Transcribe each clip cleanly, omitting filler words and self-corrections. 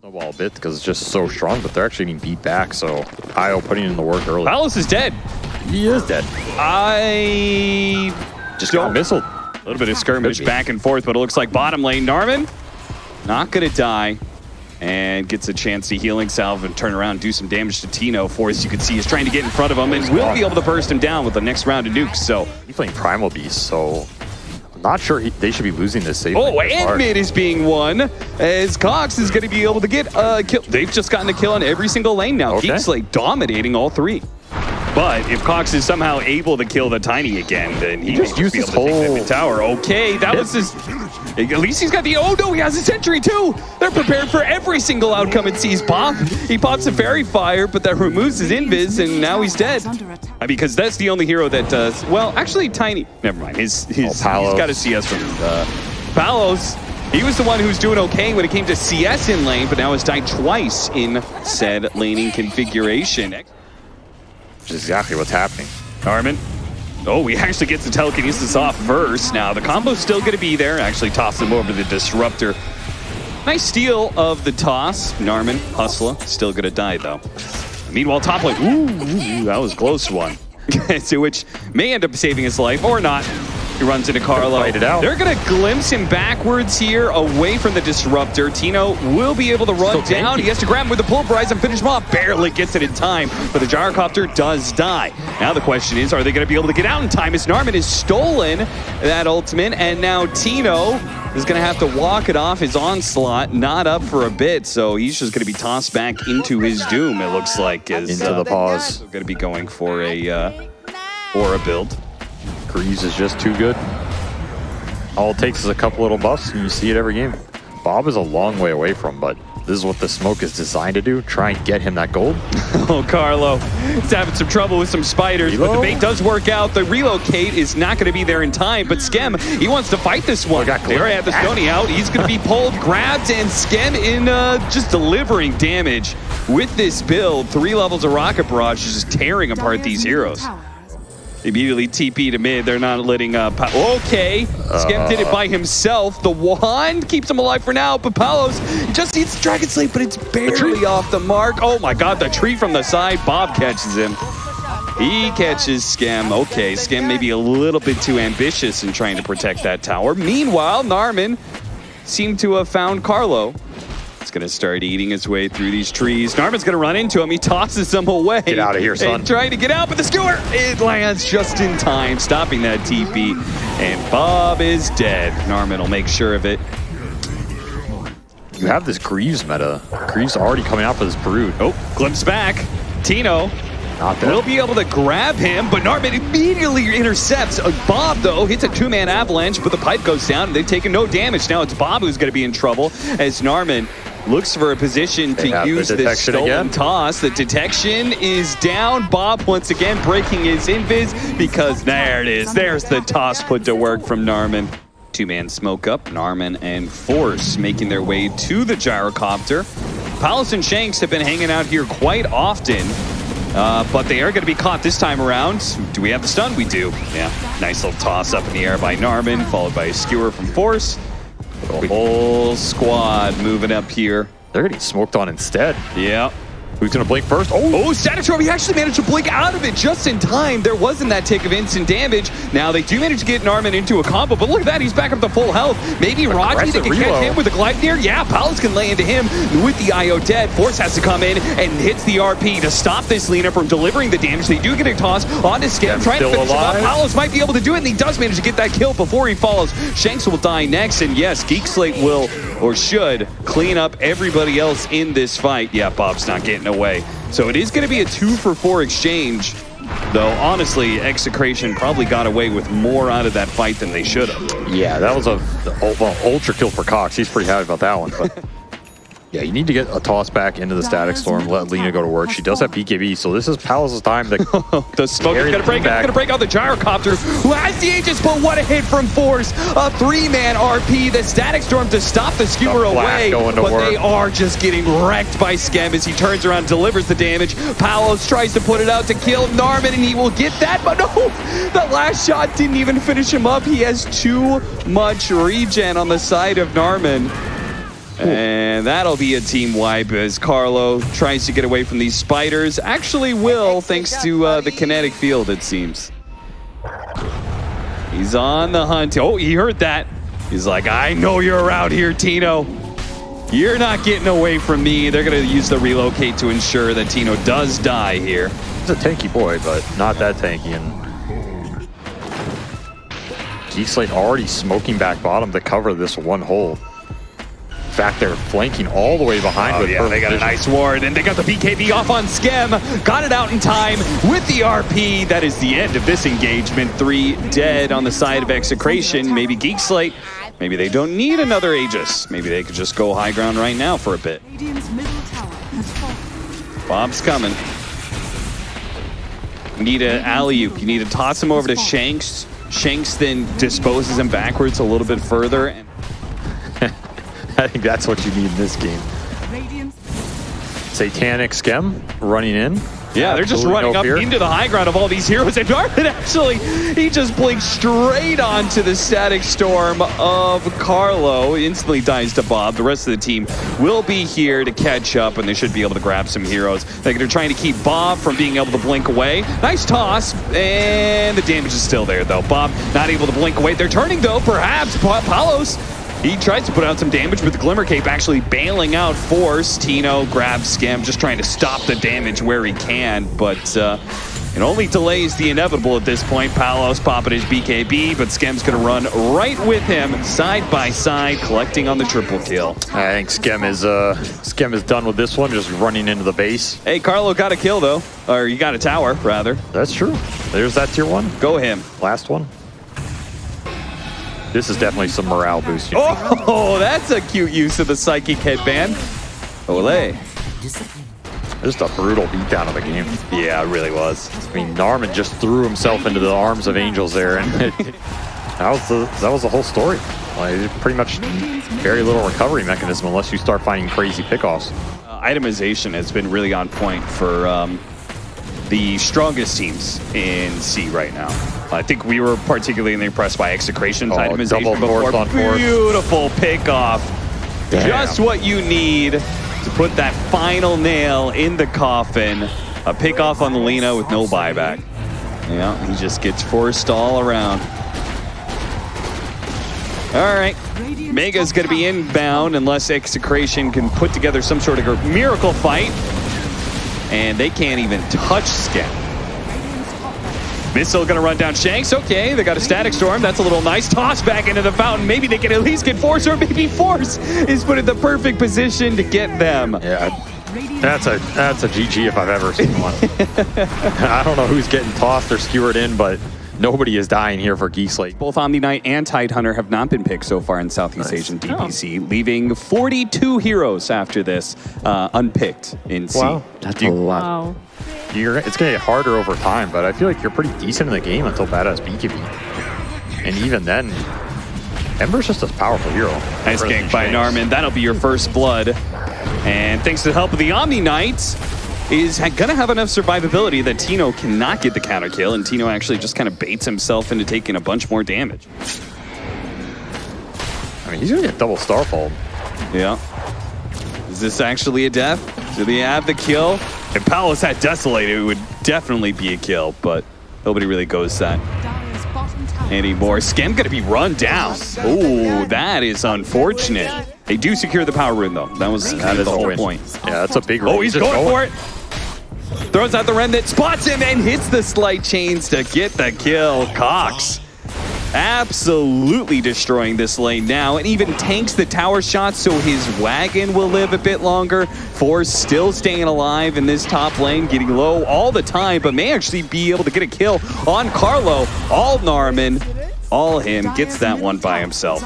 snowball a bit because it's just so strong, but they're actually getting beat back, so IO putting in the work early. Palos is dead. He is dead. I Just got missiled. A little bit of skirmish back and forth, but it looks like bottom lane. Narman not going to die and gets a chance to healing salve and turn around and do some damage to Tino. Force, you can see, is trying to get in front of him and will be able to burst him down with the next round of nukes. So he's playing Primal Beast, so I'm not sure they should be losing this safe. Oh, and mid is being won as Cox is going to be able to get a kill. They've just gotten a kill on every single lane now. Okay. Geeks like dominating all three. But if Cox is somehow able to kill the Tiny again, then he just used his whole tower. Okay, that was his. At least he's got the. Oh no, he has a sentry too. They're prepared for every single outcome it sees pop. He pops a fairy fire, but that removes his invis, and now he's dead. Because that's the only hero that does. Well, actually, Tiny. Never mind. He's got a CS from Palos. He was the one who was doing okay when it came to CS in lane, but now has died twice in said laning configuration. Which is exactly what's happening. Armin. Oh, he actually gets the telekinesis off first. Now, the combo's still going to be there. Actually toss him over the Disruptor. Nice steal of the toss. Narman, Hustler, still going to die, though. Meanwhile, top lane. Ooh, that was a close one. To which may end up saving his life, or not. He runs into Carlo. They're going to glimpse him backwards here, away from the Disruptor. Tino will be able to run down. He has to grab him with the pulverize and finish him off. Barely gets it in time, but the Gyrocopter does die. Now the question is, are they going to be able to get out in time? As Narman has stolen that ultimate, and now Tino is going to have to walk it off his onslaught. Not up for a bit, so he's just going to be tossed back into his doom, it looks like. Into the pause. Going to be going for a build. Greaves is just too good. All it takes is a couple little buffs, and you see it every game. Bob is a long way away from, but this is what the smoke is designed to do. Try and get him that gold. Oh, Carlo is having some trouble with some spiders, but the bait does work out. The relocate is not going to be there in time, but Skem, he wants to fight this one. They already have the Stony out. He's going to be pulled, grabbed, and Skem in just delivering damage with this build. 3 levels of Rocket Barrage is just tearing apart these heroes. Immediately TP to mid. They're not letting okay. Skem did it by himself. The wand keeps him alive for now, but Palos just needs Dragon Slate, but it's barely off the mark. Oh my god, the tree from the side. Bob catches him. He catches Skem. Okay, Skem may be a little bit too ambitious in trying to protect that tower. Meanwhile, Narman seemed to have found Carlo. It's going to start eating his way through these trees. Narman's going to run into him. He tosses him away. Get out of here, son. And trying to get out, but the skewer, it lands just in time, stopping that TP. And Bob is dead. Narman will make sure of it. You have this Greaves meta. Greaves already coming out for this Brood. Oh, glimpse back. Tino will be able to grab him, but Narman immediately intercepts. Bob, though, hits a 2-man avalanche, but the pipe goes down, and they've taken no damage. Now it's Bob who's going to be in trouble as Narman looks for a position to use this stolen toss. The detection is down. Bob once again breaking his invis because there it is. There's the toss put to work from Narman. 2-man smoke up. Narman and Force making their way to the Gyrocopter. Palos and Shanks have been hanging out here quite often, but they are going to be caught this time around. Do we have the stun? We do. Yeah, nice little toss up in the air by Narman, followed by a skewer from Force. The whole squad moving up here. They're getting smoked on instead. Yeah. Who's going to blink first? Oh, Static Storm, he actually managed to blink out of it just in time. There wasn't that tick of instant damage. Now they do manage to get Narman into a combo, but look at that, he's back up to full health. Maybe Raji, they can catch him with the Gleipnir. Yeah, Palos can lay into him with the IO dead. Force has to come in and hits the RP to stop this Lina from delivering the damage. They do get a toss onto Skem, trying to finish him off. Palos might be able to do it, and he does manage to get that kill before he falls. Shanks will die next, and yes, Geek Slate will, or should, clean up everybody else in this fight. Yeah, Bob's not getting away. So it is going to be a 2-for-4 exchange, though honestly, Execration probably got away with more out of that fight than they should have. Yeah, that was a ultra kill for Cox. He's pretty happy about that one. But yeah, you need to get a toss back into the Static Storm, let Lina go to work. She does have BKB, so this is Palos' time to the smoke is going to break out. Going to break out the Gyrocopter, who has the Aegis, but what a hit from Force. A 3-man RP, the Static Storm to stop the skewer away, but they are just getting wrecked by Skem as he turns around and delivers the damage. Palos tries to put it out to kill Narman, and he will get that, but no, the last shot didn't even finish him up. He has too much regen on the side of Narman. And that'll be a team wipe as Carlo tries to get away from these spiders. Actually will, thanks to the kinetic field, it seems. He's on the hunt. Oh, he heard that. He's like, I know you're around here, Tino. You're not getting away from me. They're going to use the relocate to ensure that Tino does die here. He's a tanky boy, but not that tanky. And Slate already smoking back bottom to cover this one hole. In fact, they're flanking all the way behind. With they got a nice ward, and they got the BKB off on Skem. Got it out in time with the RP. That is the end of this engagement. 3 dead on the side of Execration. Maybe Geek Slate. Maybe they don't need another Aegis. Maybe they could just go high ground right now for a bit. Bob's coming. You need an alley-oop. You need to toss him over to Shanks. Shanks then disposes him backwards a little bit further. I think that's what you need in this game. Satanic Skem running in. Yeah, they're just running up into the high ground of all these heroes. And Darwin actually, he just blinks straight onto the static storm of Carlo. Instantly dies to Bob. The rest of the team will be here to catch up, and they should be able to grab some heroes. They're trying to keep Bob from being able to blink away. Nice toss, and the damage is still there, though. Bob not able to blink away. They're turning, though, perhaps. Palos, he tries to put out some damage, but the Glimmer Cape actually bailing out Force. Tino grabs Skem, just trying to stop the damage where he can, but it only delays the inevitable at this point. Palos popping his BKB, but Skem's going to run right with him, side by side, collecting on the triple kill. I think Skem is done with this one, just running into the base. Hey, Carlo got a kill, though. Or you got a tower, rather. That's true. There's that tier 1. Go him. Last one. This is definitely some morale boost. Oh, that's a cute use of the Psychic Headband. Ole. Just a brutal beatdown of the game. Yeah, it really was. I mean, Narman just threw himself into the arms of Angels there, and that was the whole story. Like, pretty much very little recovery mechanism unless you start finding crazy pickoffs. Itemization has been really on point for the strongest teams in C right now. I think we were particularly impressed by Execration's itemization before. Beautiful pickoff. Damn. Just what you need to put that final nail in the coffin. A pickoff on the Lina with no buyback. Yeah, he just gets forced all around. All right, Mega's going to be inbound unless Execration can put together some sort of miracle fight. And they can't even touch Skem. Missile gonna run down Shanks. Okay, they got a static storm. That's a little nice toss back into the fountain. Maybe they can at least get Force, or maybe Force is put in the perfect position to get them. Yeah, that's a GG if I've ever seen one. I don't know who's getting tossed or skewered in, but nobody is dying here for Geek Slate. Both Omni Knight and Tidehunter have not been picked so far in Southeast Asian DPC, leaving 42 heroes after this unpicked in C. Wow, that's a lot. Wow. It's going to get harder over time, but I feel like you're pretty decent in the game until Badass BKB. And even then, Ember's just a powerful hero. Nice gank by Narman. That'll be your first blood. And thanks to the help of the Omni Knight, is going to have enough survivability that Tino cannot get the counter kill, and Tino actually just kind of baits himself into taking a bunch more damage. I mean, he's going to get double starfall. Yeah. Is this actually a death? Do they have the kill? If Palos had Desolate, it would definitely be a kill, but nobody really goes that anymore. Skem going to be run down. Oh, that is unfortunate. They do secure the power rune, though. That is the whole point. Yeah, that's a big rune. Oh, he's going for it. Throws out the remnant, spots him, and hits the slight chains to get the kill. Cox absolutely destroying this lane now, and even tanks the tower shot so his wagon will live a bit longer. Force still staying alive in this top lane, getting low all the time, but may actually be able to get a kill on Carlo. All Narman, all him, gets that one by himself.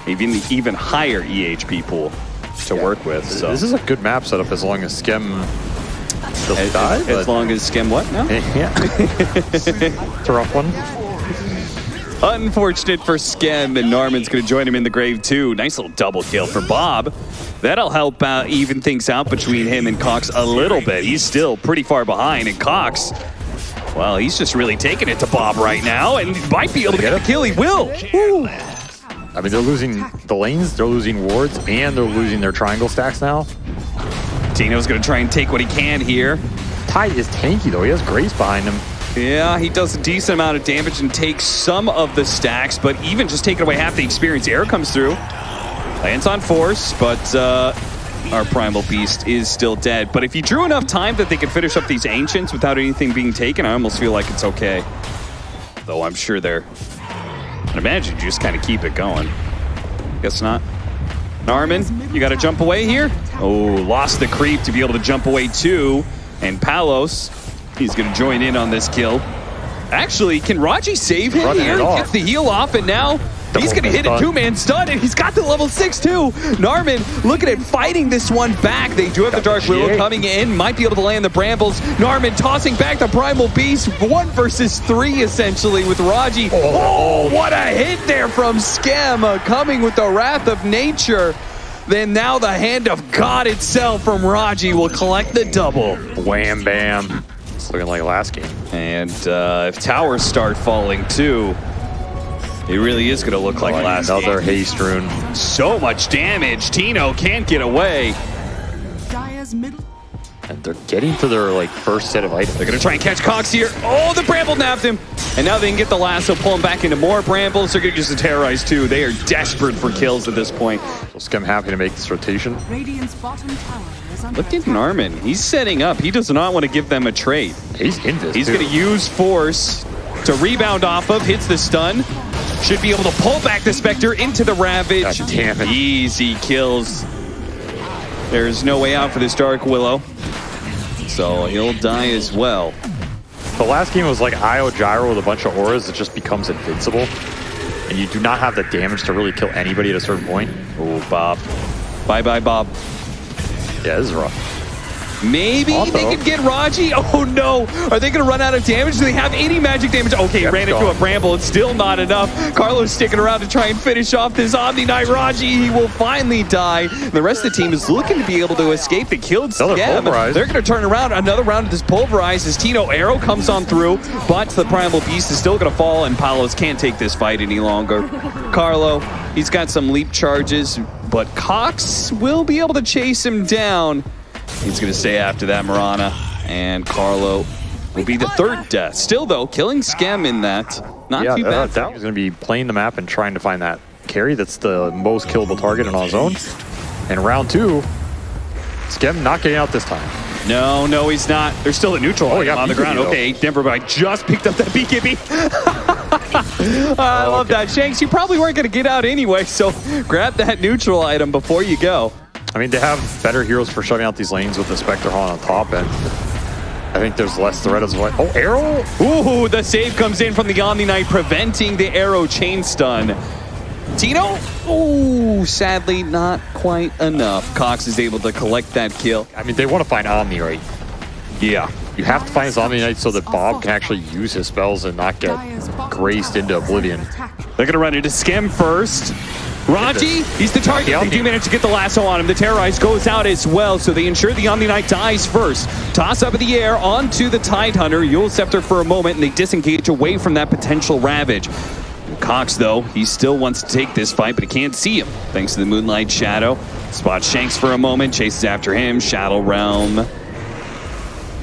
Even higher EHP pool to work with. So this is a good map setup as long as Skem doesn't die. As long as Skem what now? Yeah. It's a rough one. Unfortunate for Skem, and Narman's going to join him in the grave too. Nice little double kill for Bob. That'll help even things out between him and Cox a little bit. He's still pretty far behind, and Cox, well, he's just really taking it to Bob right now, and might be able to get a kill. He will. Woo. I mean, they're losing the lanes, they're losing wards, and they're losing their triangle stacks now. Tino's going to try and take what he can here. Tide is tanky, though. He has Grace behind him. Yeah, he does a decent amount of damage and takes some of the stacks, but even just taking away half the experience, Air comes through. Lands on Force, but our Primal Beast is still dead. But if you drew enough time that they could finish up these Ancients without anything being taken, I almost feel like it's okay. Though I'm sure they're... I'd imagine you just kind of keep it going. Guess not. Narman, you got to jump away here. Oh, lost the creep to be able to jump away too. And Palos, he's going to join in on this kill. Actually, can Raji save him here? Gets the heal off, and now he's going to hit a two-man stun, and he's got the level 6 too. Narman looking at fighting this one back. They do have the Dark Willow coming in, might be able to land the Brambles. Narman tossing back the Primal Beast. 1 versus 3 essentially with Raji. Oh, what a hit there from Skem, coming with the Wrath of Nature. Then now the Hand of God itself from Raji will collect the double. Wham bam. It's looking like last game. And if towers start falling too, it really is going to look like last game. Another haste rune. So much damage. Tino can't get away. And they're getting to their first set of items. They're going to try and catch Cox here. Oh, the Bramble nabbed him. And now they can get the lasso, pull him back into more Brambles. They're going to use the Terrorize too. They are desperate for kills at this point. So Skem happy to make this rotation. Look at Narman. He's setting up. He does not want to give them a trade. He's in this. He's going to use Force to rebound off of. Hits the stun. Should be able to pull back the Spectre into the Ravage. God damn it. Easy kills. There's no way out for this Dark Willow. So he'll die as well. The last game was like Io Gyro with a bunch of auras that just becomes invincible. And you do not have the damage to really kill anybody at a certain point. Oh, Bob. Bye-bye, Bob. Yeah, this is rough. Maybe they could get Raji. Oh no, are they going to run out of damage? Do they have any magic damage? Okay, ran into a Bramble. It's still not enough. Carlos sticking around to try and finish off this Omni Knight. Raji, he will finally die. The rest of the team is looking to be able to escape the killed Skem. They're going to turn around. Another round of this Pulverize as Tino Arrow comes on through, but the Primal Beast is still going to fall, and Palos can't take this fight any longer. Carlo, he's got some leap charges, but Cox will be able to chase him down. He's going to stay after that Mirana, and Carlo will be the third death. Still, though, killing Skem in that. Not too bad. That was going to be playing the map and trying to find that carry that's the most killable target on his own. And round 2, Skem not getting out this time. No, he's not. There's still a neutral on the ground. Okay, Denverby just picked up that BKB. I love that. Shanks, you probably weren't going to get out anyway, so grab that neutral item before you go. I mean, they have better heroes for shutting out these lanes with the Spectre Haunt on top, and I think there's less threat as well. Oh, Arrow! Ooh, the save comes in from the Omni Knight, preventing the Arrow chain stun. Tino? Ooh, sadly, not quite enough. Cox is able to collect that kill. I mean, they want to find Omni, right? Yeah. You have to find his Omni Knight so that Bob can actually use his spells and not get graced into oblivion. They're going to run into Skem first. Raji, he's the target. They do manage to get the lasso on him. The Terrorize goes out as well, so they ensure the Omni Knight dies first. Toss up in the air onto the Tidehunter. Eul Scepter for a moment, and they disengage away from that potential Ravage. Cox, though, he still wants to take this fight, but he can't see him, thanks to the Moonlight Shadow. Spots Shanks for a moment, chases after him. Shadow Realm.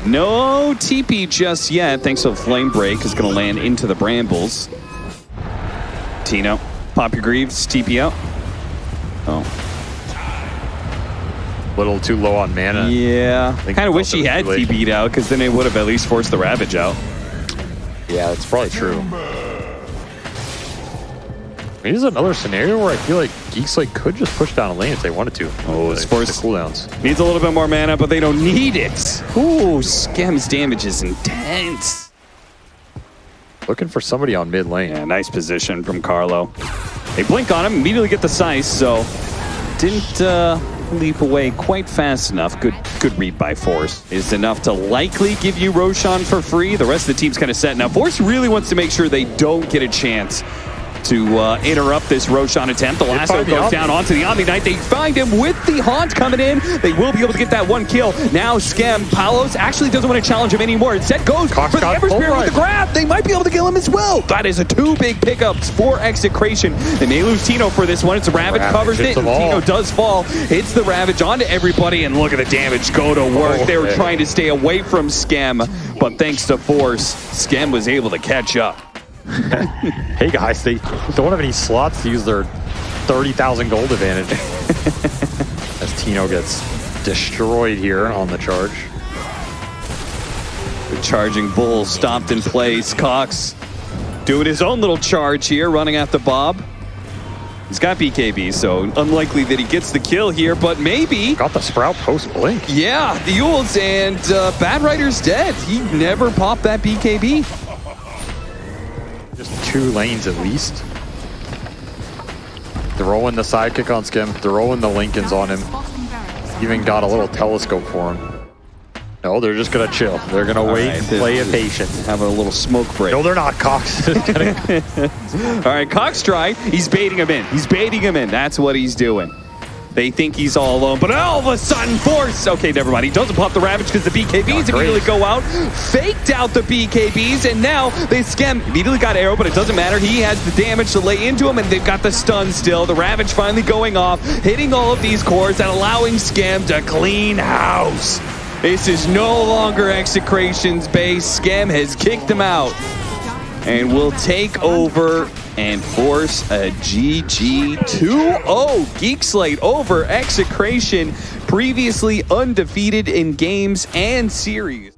No TP just yet, thanks to a Flame Break, is going to land into the Brambles. Tino. Pop your Greaves, TP out. Oh. Little too low on mana. Yeah. I kind of wish he had TP'd out, because then it would have at least forced the Ravage out. Yeah, that's probably true. Maybe there's another scenario where I feel like Geeks could just push down a lane if they wanted to. Oh, it's forced the cooldowns. Needs a little bit more mana, but they don't need it. Ooh, Skem's damage is intense. Looking for somebody on mid lane. Yeah, nice position from Carlo. They blink on him, immediately get the Scythe, so didn't leap away quite fast enough. Good read by Force. Is enough to likely give you Roshan for free. The rest of the team's kind of set. Now, Force really wants to make sure they don't get a chance to interrupt this Roshan attempt. The lasso goes down onto the Omni Knight. They find him with the Haunt coming in. They will be able to get that one kill. Now Skem, Palos actually doesn't want to challenge him anymore. Instead goes for the Ember Spirit with the grab. They might be able to kill him as well. That is a 2 big pickups for Execration. They may lose Tino for this one. It's a Ravage covers it. Tino does fall. Hits the Ravage onto everybody, and look at the damage go to work. They were trying to stay away from Skem, but thanks to Force, Skem was able to catch up. Hey guys, they don't have any slots to use their 30,000 gold advantage. As Tino gets destroyed here on the charge. The charging bull stomped in place. Cox doing his own little charge here, running at the Bob. He's got BKB, so unlikely that he gets the kill here, but maybe. Got the Sprout post blink. Yeah, the Yules, and Bad Rider's dead. He never popped that BKB. Just 2 lanes at least. Throwing the sidekick on Skem, throwing the Lincolns on him. Even got a little telescope for him. No, they're just gonna chill. They're gonna wait, play it patient. Have a little smoke break. No, they're not, Cox. All right, Cox tried. He's baiting him in. He's baiting him in. That's what he's doing. They think he's all alone, but all of a sudden, Force. Okay, never mind. He doesn't pop the Ravage because the BKBs immediately go out. Faked out the BKBs, and now they Skem. Immediately got arrow, but it doesn't matter. He has the damage to lay into him, and they've got the stun still. The Ravage finally going off, hitting all of these cores and allowing Skem to clean house. This is no longer Execration's base. Skem has kicked them out and will take over and force a GG 2-0 Geek Slate over Execration, previously undefeated in games and series.